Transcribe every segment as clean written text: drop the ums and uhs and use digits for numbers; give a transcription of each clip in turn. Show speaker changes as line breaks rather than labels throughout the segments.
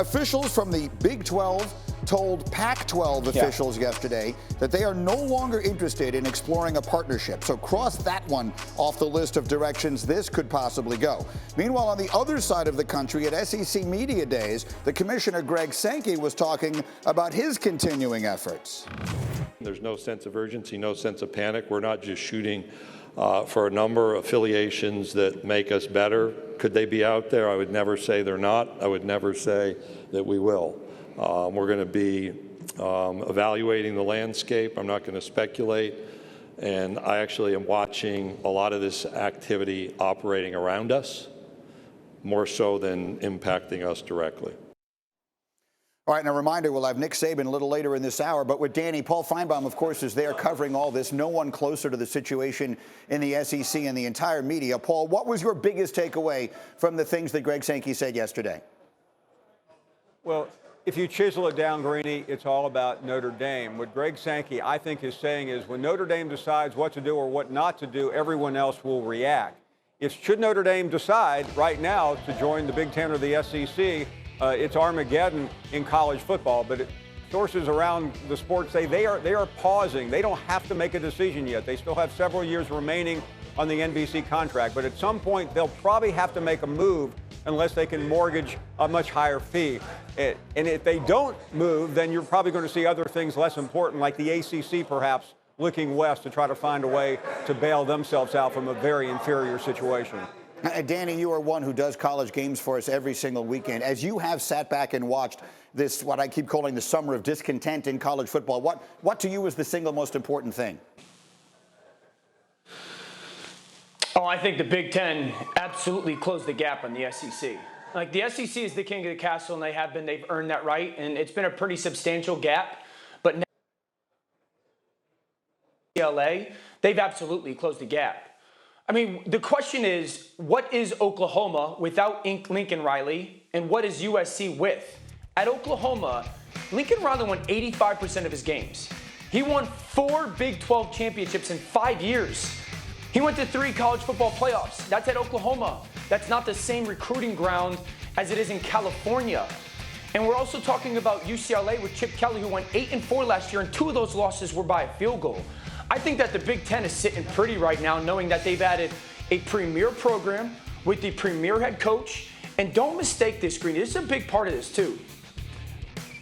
Officials from the Big 12 told Pac-12 officials yesterday that they are no longer interested in exploring a partnership. So cross that one off the list of directions this could possibly go. Meanwhile, on the other side of the country at SEC Media Days, the commissioner, Greg Sankey, was talking about his continuing efforts.
There's no sense of urgency, no sense of panic. We're not just shooting for a number of affiliations that make us better. Could they be out there? I would never say they're not. I would never say that we will. We're going to be evaluating the landscape. I'm not going to speculate. And I actually am watching a lot of this activity operating around us, more so than impacting us directly.
All right, and a reminder, we'll have Nick Saban a little later in this hour, but with Danny, Paul Finebaum, of course, is there covering all this. No one closer to the situation in the SEC and the entire media. Paul, what was your biggest takeaway from the things that Greg Sankey said yesterday?
Well, if you chisel it down, Greeny, it's all about Notre Dame. What Greg Sankey, I think, is saying is when Notre Dame decides what to do or what not to do, everyone else will react. Should Notre Dame decide right now to join the Big Ten or the SEC, it's Armageddon in college football. But sources around the sport say they are pausing. They don't have to make a decision yet. They still have several years remaining on the NBC contract. But at some point, they'll probably have to make a move unless they can mortgage a much higher fee. And if they don't move, then you're probably going to see other things less important, like the ACC perhaps looking west to try to find a way to bail themselves out from a very inferior situation.
Danny, you are one who does college games for us every single weekend. As you have sat back and watched this, what I keep calling the summer of discontent in college football, what to you is the single most important thing?
Oh, I think the Big Ten absolutely closed the gap on the SEC. Like, the SEC is the king of the castle, and they've earned that right, and it's been a pretty substantial gap. But now, LA, they've absolutely closed the gap. I mean, the question is, what is Oklahoma without Lincoln Riley, and what is USC with? At Oklahoma, Lincoln Riley won 85% of his games. He won 4 Big 12 championships in 5 years. He went to 3 college football playoffs. That's at Oklahoma. That's not the same recruiting ground as it is in California. And we're also talking about UCLA with Chip Kelly, who went 8-4 last year, and 2 of those losses were by a field goal. I think that the Big Ten is sitting pretty right now, knowing that they've added a premier program with the premier head coach. And don't mistake this, Greeny. This is a big part of this, too.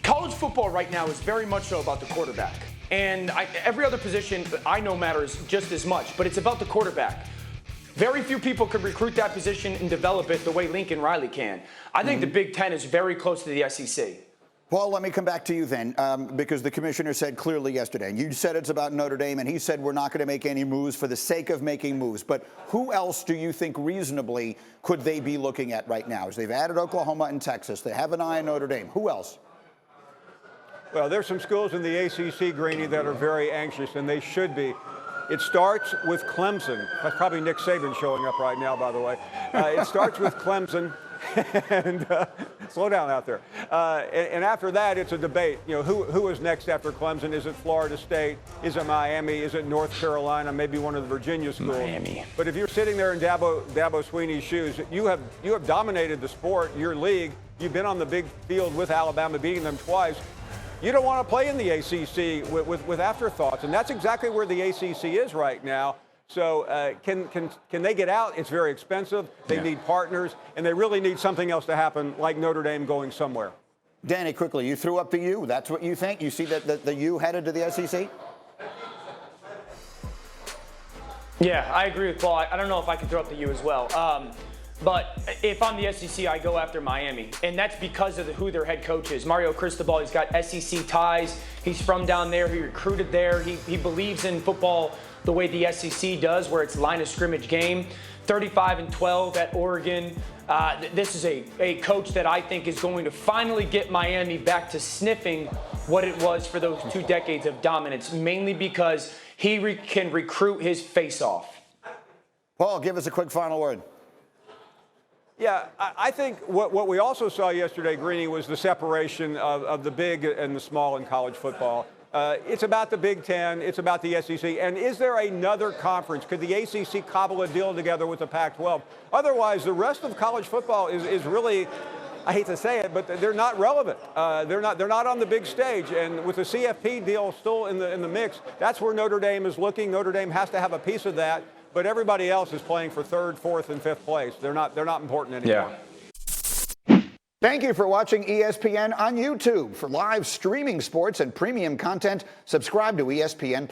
College football right now is very much so about the quarterback. And every other position I know matters just as much, but it's about the quarterback. Very few people could recruit that position and develop it the way Lincoln Riley can. I think the Big Ten is very close to the SEC.
Paul, let me come back to you then, because the commissioner said clearly yesterday, and you said it's about Notre Dame, and he said we're not going to make any moves for the sake of making moves. But who else do you think reasonably could they be looking at right now? As they've added Oklahoma and Texas, they have an eye on Notre Dame. Who else?
Well, there's some schools in the ACC, Greeny, that are very anxious, and they should be. It starts with Clemson. That's probably Nick Saban showing up right now, by the way. It starts with Clemson. And slow down out there. And after that, it's a debate. You know, who is next after Clemson? Is it Florida State? Is it Miami? Is it North Carolina? Maybe one of the Virginia schools.
Miami. But
if you're sitting there in Dabo Swinney's shoes, you have dominated the sport, your league. You've been on the big field with Alabama, beating them twice. You don't want to play in the ACC with afterthoughts, and that's exactly where the ACC is right now. So can they get out? It's very expensive. They need partners, and they really need something else to happen, like Notre Dame going somewhere.
Danny, quickly, you threw up the U. That's what you think? You see that the U headed to the SEC?
Yeah, I agree with Paul. I don't know if I can throw up the U as well. But if I'm the SEC, I go after Miami. And that's because of who their head coach is. Mario Cristobal, he's got SEC ties. He's from down there. He recruited there. He believes in football the way the SEC does, where it's line of scrimmage game. 35-12 at Oregon. This is a coach that I think is going to finally get Miami back to sniffing what it was for those 2 decades of dominance, mainly because he can recruit his face off.
Paul, give us a quick final word.
Yeah, I think what we also saw yesterday, Greeny, was the separation of the big and the small in college football. It's about the Big Ten. It's about the SEC. And is there another conference? Could the ACC cobble a deal together with the Pac-12? Otherwise, the rest of college football is really, I hate to say it, but they're not relevant. They're not on the big stage. And with the CFP deal still in the mix, that's where Notre Dame is looking. Notre Dame has to have a piece of that. But everybody else is playing for third, fourth, and fifth place. They're not important anymore.
Yeah.
Thank you for watching ESPN on YouTube. For live streaming sports and premium content, subscribe to ESPN+.